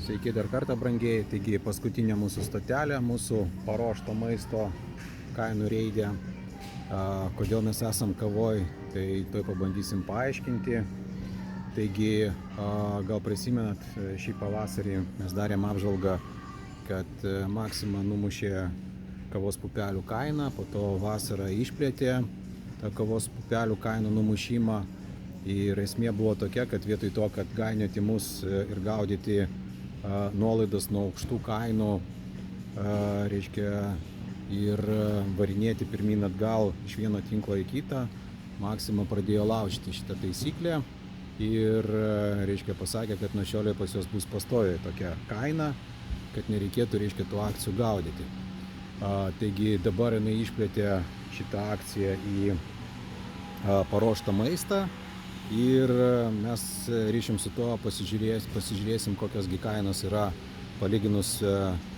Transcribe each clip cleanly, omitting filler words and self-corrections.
Sveiki dar kartą brangieji, taigi paskutinė mūsų stotelė, mūsų paruošto maisto kainų reidė. Kodėl mes esam Kavoj, tai tuoj pabandysim paaiškinti. Taigi gal prisimenat, šį pavasarį mes darėm apžvalgą, kad Maxima numušė kavos pupelių kainą, po to vasarą išplėtė tą kavos pupelių kainų numušimą. Ir esmė buvo tokia, kad vietoj to, kad gainioti mus ir gaudyti nuolaidas nuo aukštų kainų, reiškia, ir varinėti pirmyn atgal iš vieno tinklo į kitą, Maxima pradėjo laužyti šitą taisyklę ir, reiškia, pasakė, kad nuo šiolei pas jos bus pastoviai tokia kaina, kad nereikėtų, reiškia, tų akcijų gaudyti. Taigi dabar jinai išplėtė šitą akciją į paruoštą maistą. Ir mes ryšim su to pasižiūrėsim, kokios gi kainos yra palyginus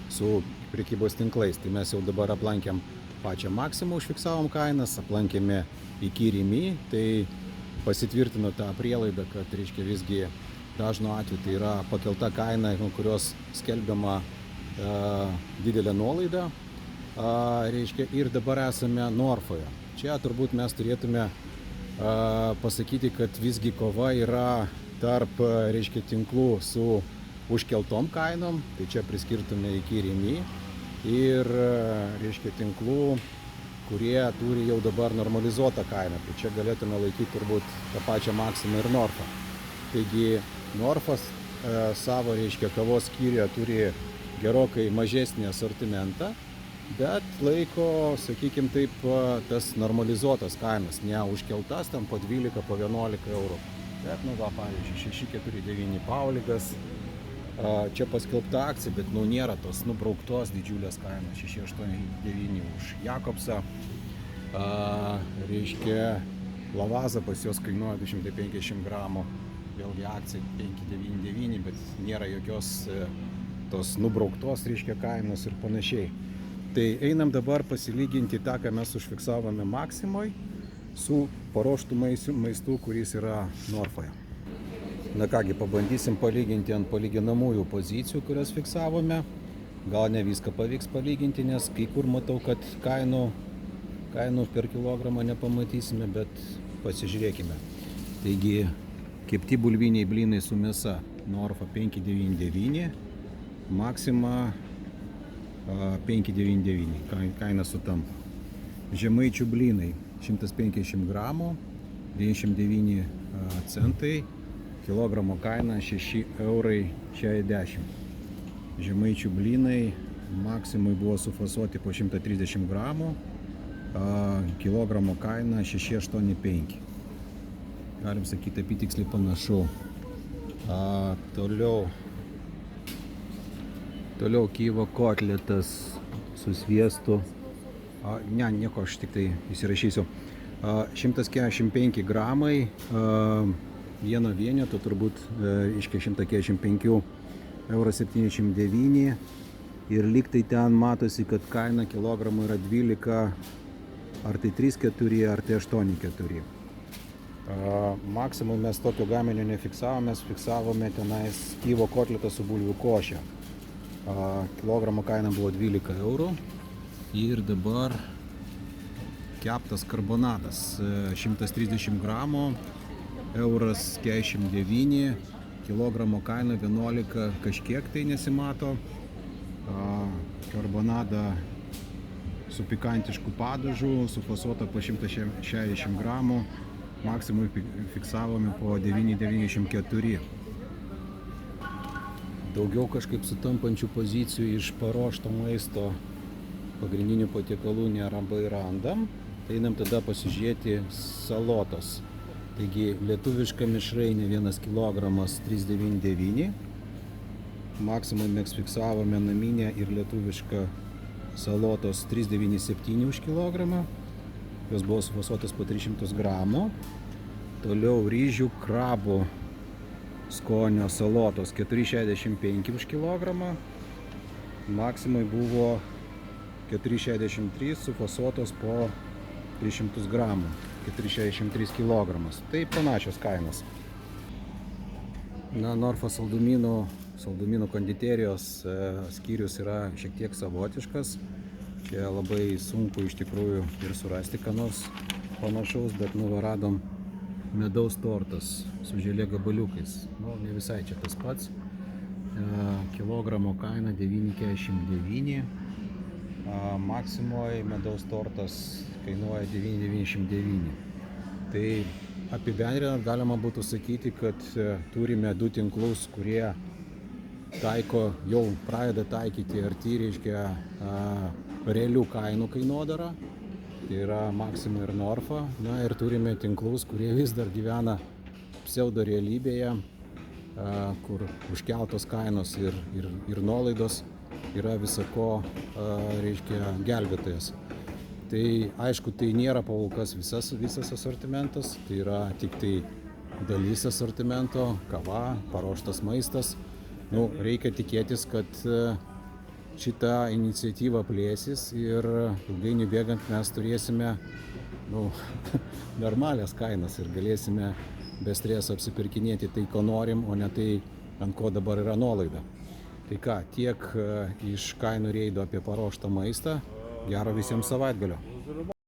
su prekybos tinklais. Tai mes jau dabar aplankėm pačią Maximą, užfiksavom kainas, aplankėme iki Rimi, tai pasitvirtino tą prielaidą, kad, reiškia, visgi dažnu atveju tai yra pakelta kaina, kurios skelbiama didelė nuolaida, reiškia, ir dabar esame Norfoje. Čia turbūt mes turėtume pasakyti, kad visgi kova yra tarp, reiškia, tinklų su užkeltom kainom, tai čia priskirtume iki Rimi, ir, reiškia, tinklų, kurie turi jau dabar normalizuotą kainą, tai čia galėtume laikyti turbūt tą pačią Maximą ir Norfą. Taigi Norfas savo, reiškia, kavos skyriuje turi gerokai mažesnį asortimentą, bet laiko, sakykime taip, tas normalizuotas kainas, ne užkeltas, ten po 12, po 11 eurų. Bet, pavyzdžiui, 649 Pauligas, čia paskelbta akcija, bet, nėra tos nubrauktos didžiulės kainos, 689 už Jakobsą. Reiškia, Lavaza pas jos kainuoja 250 gramų, vėlgi akcija 599, bet nėra jokios tos nubrauktos, reiškia, kainos ir panašiai. Tai einam dabar pasilyginti tą, ką mes užfiksavome Maximoj, su paruoštų maistu, kuris yra Norfoje. Na kągi, pabandysim palyginti ant palyginamųjų pozicijų, kurias fiksavome. Gal ne viską pavyks palyginti, nes kai kur matau, kad kainų per kilogramą nepamatysime, bet pasižiūrėkime. Taigi, kepti bulviniai blynai su mėsa Norfa 5,99, Maxima 5,99, kaina sutampa. Žemaičių blynai 150 gramų, 99 centai, kilogramo kaina 6,60 €. Žemaičių blynai Maximui buvo sufasuoti po 130 gramų, kilogramo kaina 6,85. Galim sakyti, apytiksliai panašu. Toliau Kyjivo kotletas su sviestu. Nieko, aš tik tai įsirašysiu. 145 gramai, vieno vieneto, turbūt iškia 145,79 €. Ir lygtai ten matosi, kad kaina kilogramų yra 12, ar tai 3,4, ar tai 8,4. Maksimum mes tokio gaminio nefiksavome, mes fiksavome tenais Kyjivo kotletą su bulvių koše. Kilogramo kaina buvo 12 eurų. Ir dabar keptas karbonadas 130 gramų, euras 49, kilogramo kaina 11 kažkiek tai nesimato. Karbonada su pikantišku padažu, sufasuota po 160 gramų, Maximui fiksavome po 9,94. Daugiau kažkaip sutampančių pozicijų iš paruošto maisto pagrindinių patiekalų nelabai randam. Tai einam tada pasižiūrėti salotos. Taigi lietuviška mišrainė 1 kilogramas 3,99. Maximui mes fiksavome naminę ir lietuvišką salotos 3,97 už kilogramą. Jos buvo sufasuotos po 300 gramų. Toliau ryžių krabų skonio salotos 4,65 už kilogramą. Maximui buvo 4,63, sufasuotos po 300 gramų, 4,63 kilogramas. Tai panašios kainos. Norfa saldumynų saldumynų konditerijos skyrius yra šiek tiek savotiškas. Čia labai sunku iš tikrųjų ir surasti ką nors panašaus, bet radom medaus tortas su želė gabaliukais. Ne visai čia tas pats. Kilogramo kaina 9,49. Maksimoj medaus tortas kainuoja 9,99. Tai apibendrinant galima būtų sakyti, kad turime du tinklus, kurie jau pradeda taikyti arti, reiškia, realių kainų kainodarą. Tai yra Maxima ir Norfa. Ir turime tinklus, kurie vis dar gyvena pseudo realybėje, kur užkeltos kainos ir nuolaidos yra visako, reiškia, gelbėtojas. Tai aišku, tai nėra pakolkas visas asortimentas, tai yra tik tai dalis asortimento, kava, paruoštas maistas. Reikia tikėtis, kad šita iniciatyva plėsis ir ilgainiui bėgant mes turėsime normalias kainas ir galėsime be streso apsipirkinėti tai, ko norim, o ne tai, ant ko dabar yra nuolaida. Tai ką, tiek iš kainų reido apie paruoštą maistą. Gero visiems savaitgalio.